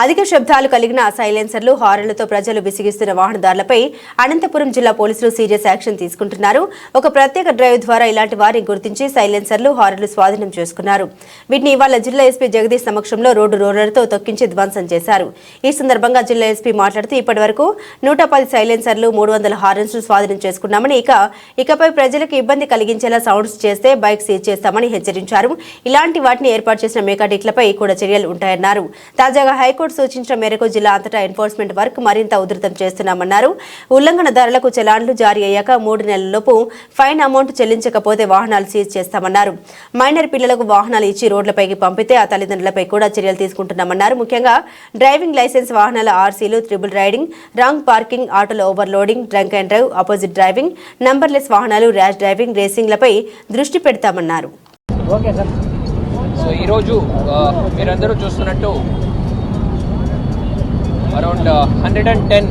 అధిక శబ్దాలు కలిగిన సైలెన్సర్లు, హారన్లతో ప్రజలు విసిగిస్తున్న వాహనదారులపై అనంతపురం జిల్లా పోలీసులు సీరియస్ యాక్షన్ తీసుకుంటున్నారు. ఒక ప్రత్యేక డ్రైవ్ ద్వారా ఇలాంటి వారిని గుర్తించి సైలెన్సర్లు, హారన్లు స్వాధీనం చేసుకున్నారు. వీటిని ఇవాళ జిల్లా ఎస్పీ జగదీష్ సమక్షంలో రోడ్డు రోలర్తో తొక్కించి ధ్వంసం చేశారు. ఈ సందర్భంగా జిల్లా ఎస్పీ మాట్లాడుతూ ఇప్పటివరకు 110 సైలెన్సర్లు, 300 హారన్స్ స్వాధీనం చేసుకున్నామని, ఇకపై ప్రజలకు ఇబ్బంది కలిగించేలా సౌండ్స్ చేస్తే బైక్ సీజ్ చేస్తామని హెచ్చరించారు. ఇలాంటి వాటిని ఏర్పాటు చేసిన మెకానిక్లపై కూడా చర్యలు ఉంటాయన్నారు. తాజాగా హైకోర్టు సూచించిన మేరకు జిల్లా అంతటా ఎన్ఫోర్స్మెంట్ వర్క్ మరింత ఉధృతం చేస్తున్నామన్నారు. ఉల్లంఘనదారులకు చలాన్లు జారీ అయ్యాక 3 నెలలలోపు ఫైన్ అమౌంట్ చెల్లించకపోతే వాహనాలు సీజ్ చేస్తామన్నారు. మైనర్ పిల్లలకు వాహనాలు ఇచ్చి రోడ్లపైకి పంపితే ఆ తల్లిదండ్రులపై కూడా చర్యలు తీసుకుంటున్నామన్నారు. ముఖ్యంగా డ్రైవింగ్ లైసెన్స్, వాహనాల ఆర్సీలు, ట్రిపుల్ రైడింగ్, రాంగ్ పార్కింగ్, ఆటోల overloading, drunk and drive, opposite driving, numberless వాహనాలు, ర్యాష్ డ్రైవింగ్, రేసింగ్లపై దృష్టి పెడతామన్నారు. ఈరోజు మీరందరూ చూస్తున్నట్టు అరౌండ్ 110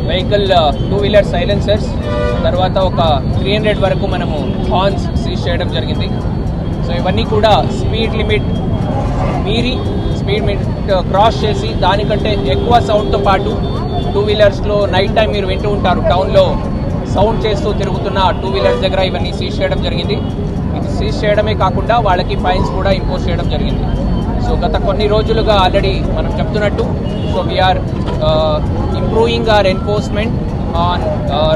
వెహికల్ 2-వీలర్ సైలెన్సర్స్, తర్వాత ఒక 300 వరకు మనము హార్న్స్ సీజ్ చేయడం జరిగింది. సో ఇవన్నీ కూడా స్పీడ్ లిమిట్ మీరి, స్పీడ్ లిమిట్ క్రాస్ చేసి దానికంటే ఎక్కువ సౌండ్తో పాటు 2-వీలర్స్లో నైట్ టైం మీరు వింటూ ఉంటారు, టౌన్లో సౌండ్ చేస్తూ తిరుగుతున్న 2-వీలర్స్ దగ్గర ఇవన్నీ సీజ్ చేయడం జరిగింది. ఇది సీజ్ చేయడమే కాకుండా వాళ్ళకి ఫైన్స్ కూడా ఇంపోజ్ చేయడం జరిగింది. సో గత కొన్ని రోజులుగా ఆల్రెడీ మనం చెప్తున్నట్టు, so we are improving our enforcement on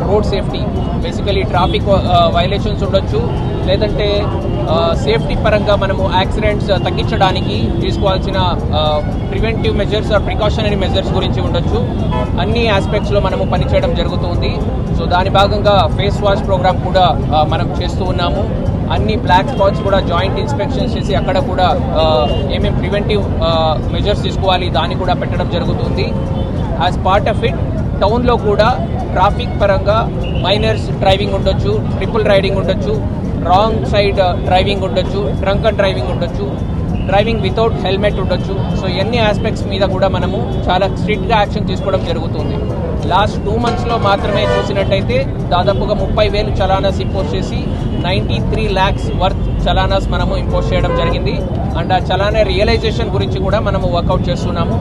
road safety. Basically traffic violations ఉండొచ్చు, లేదంటే సేఫ్టీ పరంగా మనము యాక్సిడెంట్స్ తగ్గించడానికి తీసుకోవాల్సిన preventive measures or precautionary measures గురించి ఉండొచ్చు. అన్ని ఆస్పెక్ట్స్లో మనము పనిచేయడం జరుగుతుంది. సో దాని భాగంగా ఫేస్ వాష్ ప్రోగ్రామ్ కూడా మనం చేస్తూ ఉన్నాము. అన్ని బ్లాక్ స్పాట్స్ కూడా జాయింట్ ఇన్స్పెక్షన్స్ చేసి అక్కడ కూడా ఏమేమి ప్రివెంటివ్ మెజర్స్ తీసుకోవాలి దాన్ని కూడా పెట్టడం జరుగుతుంది. యాజ్ పార్ట్ ఆఫ్ ఇట్ టౌన్లో కూడా ట్రాఫిక్ పరంగా మైనర్స్ డ్రైవింగ్ ఉండొచ్చు, ట్రిపుల్ రైడింగ్ ఉండొచ్చు, రాంగ్ సైడ్ డ్రైవింగ్ ఉండొచ్చు, డ్రంక్ అండ్ డ్రైవింగ్ ఉండొచ్చు, డ్రైవింగ్ వితౌట్ హెల్మెట్ ఉండొచ్చు. సో ఎన్ని ఆస్పెక్ట్స్ మీద కూడా మనము చాలా స్ట్రిక్ట్గా యాక్షన్ తీసుకోవడం జరుగుతుంది. లాస్ట్ 2 monthsలో మాత్రమే చూసినట్టయితే దాదాపుగా 30,000 చలానాస్ ఇంపోజ్ చేసి 93 lakhs వర్త్ చలానాస్ మనము ఇంపోజ్ చేయడం జరిగింది. అండ్ ఆ చలానా రియలైజేషన్ గురించి కూడా మనము వర్కౌట్ చేస్తున్నాము.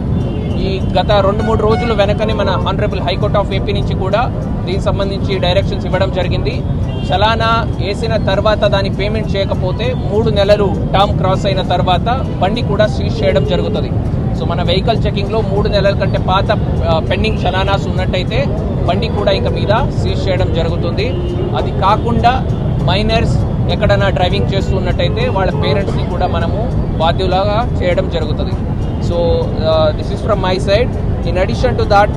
ఈ గత 2-3 రోజులు వెనకనే మన ఆనరబుల్ హైకోర్ట్ ఆఫ్ ఏపీ నుంచి కూడా దీనికి సంబంధించి డైరెక్షన్స్ ఇవ్వడం జరిగింది. చలానా వేసిన తర్వాత దాని పేమెంట్ చేయకపోతే 3 నెలలు టర్మ్ క్రాస్ అయిన తర్వాత బండి కూడా సీజ్ చేయడం జరుగుతుంది. సో మన వెహికల్ చెకింగ్లో 3 నెలల కంటే పాత పెండింగ్ చలానాస్ ఉన్నట్టయితే బండి కూడా ఇంకా మీద సీజ్ చేయడం జరుగుతుంది. అది కాకుండా మైనర్స్ ఎక్కడైనా డ్రైవింగ్ చేస్తున్నట్టయితే వాళ్ళ పేరెంట్స్ని కూడా మనము బాధ్యులుగా చేయడం జరుగుతుంది. So this is from my side. In addition to that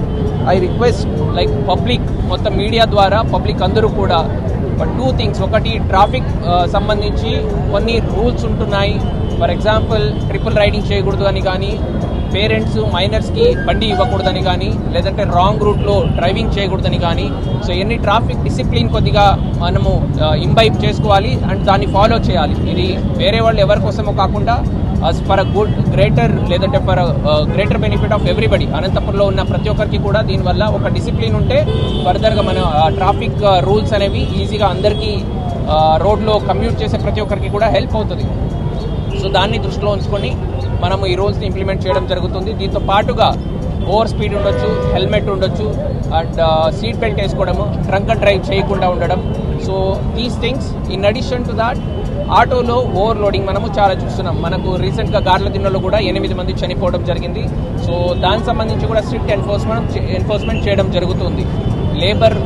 I request like public, మొత్తం మీడియా ద్వారా పబ్లిక్ అందరూ కూడా 2 things. ఒకటి, ట్రాఫిక్ సంబంధించి కొన్ని రూల్స్ ఉంటున్నాయి. ఫర్ ఎగ్జాంపుల్ ట్రిపుల్ రైడింగ్ చేయకూడదు అని కానీ, పేరెంట్స్ మైనర్స్కి బండి ఇవ్వకూడదని కానీ, లేదంటే రాంగ్ రూట్లో డ్రైవింగ్ చేయకూడదని కానీ. సో ఎన్ని ట్రాఫిక్ డిసిప్లిన్ కొద్దిగా మనము ఇంబైబ్ చేసుకోవాలి అండ్ దాన్ని ఫాలో చేయాలి. ఇది వేరే వాళ్ళు ఎవరి కోసమో కాకుండా ఫర్ అ గుడ్ గ్రేటర్, లేదంటే for greater benefit of everybody. అనంతపురంలో ఉన్న ప్రతి ఒక్కరికి కూడా దీనివల్ల ఒక డిసిప్లిన్ ఉంటే ఫర్దర్గా మన ట్రాఫిక్ రూల్స్ అనేవి ఈజీగా అందరికీ రోడ్లో కమ్యూట్ చేసే ప్రతి ఒక్కరికి కూడా హెల్ప్ అవుతుంది. సో దాన్ని దృష్టిలో ఉంచుకొని మనము ఈ రూల్స్ని ఇంప్లిమెంట్ చేయడం జరుగుతుంది. దీంతో పాటుగా ఓవర్ స్పీడ్ ఉండొచ్చు, హెల్మెట్ ఉండొచ్చు, అండ్ సీట్ బెల్ట్ వేసుకోవడము, డ్రంక్ అండ్ డ్రైవ్ చేయకుండా ఉండడం. So these things. In addition to that, ఆటోలో ఓవర్లోడింగ్ మనము చాలా చూస్తున్నాం. మనకు రీసెంట్గా గార్లదిన్నెలో కూడా 8 మంది చనిపోవడం జరిగింది. సో దానికి సంబంధించి కూడా స్ట్రిక్ట్ ఎన్ఫోర్స్మెంట్ చేయడం జరుగుతుంది. లేబర్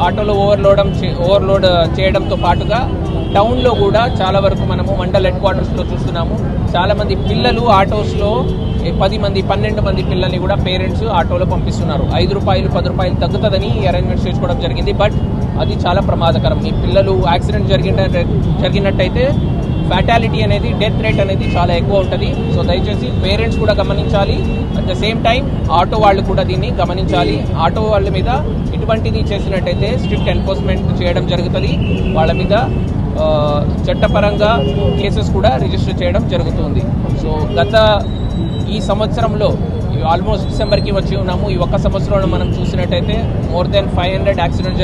ఆటోలో ఓవర్లోడ్ చేయడంతో పాటుగా టౌన్లో కూడా చాలా వరకు మనము మండల్ హెడ్ క్వార్టర్స్లో చూస్తున్నాము. చాలామంది పిల్లలు ఆటోస్లో 10 మంది 12 మంది పిల్లల్ని కూడా పేరెంట్స్ ఆటోలో పంపిస్తున్నారు. 5 రూపాయలు 10 రూపాయలు తగ్గుతుందని అరేంజ్మెంట్స్ చేసుకోవడం జరిగింది. బట్ అది చాలా ప్రమాదకరం. ఈ పిల్లలు యాక్సిడెంట్ జరిగినట్టయితే ఫ్యాటాలిటీ అనేది, డెత్ రేట్ అనేది చాలా ఎక్కువ ఉంటుంది. సో దయచేసి పేరెంట్స్ కూడా గమనించాలి. At the same time auto వాళ్ళు కూడా దీన్ని గమనించాలి. ఆటో వాళ్ళ మీద ఇటువంటిది చేసినట్టయితే స్ట్రిక్ట్ ఎన్ఫోర్స్మెంట్ చేయడం జరుగుతుంది. వాళ్ళ మీద చట్టపరంగా కేసెస్ కూడా రిజిస్టర్ చేయడం జరుగుతుంది. సో గత ఈ సంవత్సరంలో ఆల్మోస్ట్ డిసెంబర్కి వచ్చి ఉన్నాము. ఈ ఒక్క సంవత్సరంలో మనం చూసినట్టయితే మోర్ దెన్ 500 యాక్సిడెంట్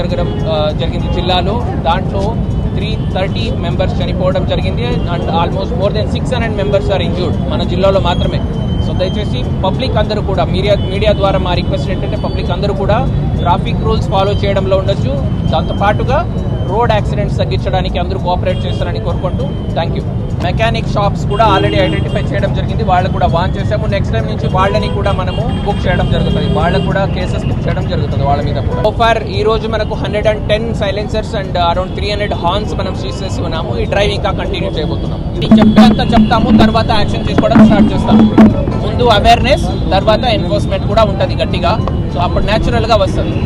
జరిగింది జిల్లాలో. దాంట్లో 330 మెంబర్స్ చనిపోవడం జరిగింది and almost more than 600 members are injured మన జిల్లాలో మాత్రమే. సో దయచేసి పబ్లిక్ అందరూ కూడా మీడియా ద్వారా మా రిక్వెస్ట్ ఏంటంటే పబ్లిక్ అందరూ కూడా ట్రాఫిక్ రూల్స్ ఫాలో చేయడంలో ఉండొచ్చు. దాంతోపాటుగా రోడ్ యాక్సిడెంట్స్ తగ్గించడానికి అందరూ కోఆపరేట్ చేస్తారని కోరుకుంటూ థ్యాంక్ యూ. మెకానిక్ షాప్స్ కూడా ఆల్రెడీ ఐడెంటిఫై చేయడం జరిగింది, వాళ్ళు కూడా వాన్ చేసాము. నెక్స్ట్ టైం నుంచి వాళ్ళని కూడా మనము బుక్ చేయడం జరుగుతుంది, వాళ్ళకు కూడా కేసెస్ బుక్ చేయడం జరుగుతుంది వాళ్ళ మీద కూడా. సో ఫార్ ఈ రోజు మనకు 110 సైలెన్సర్స్ అండ్ అరౌండ్ 300 హార్న్స్ మనం సీజ్ చేసి ఉన్నాము. ఈ డ్రైవ్ ఇంకా కంటిన్యూ చేయబోతున్నాం. ఇది చెప్పేంత చెప్తాము, తర్వాత యాక్షన్ తీసుకోవడం స్టార్ట్ చేస్తాము. ముందు అవేర్నెస్, తర్వాత ఎన్ఫోర్స్మెంట్ కూడా ఉంటుంది గట్టిగా. సో అప్పుడు న్యాచురల్గా వస్తుంది.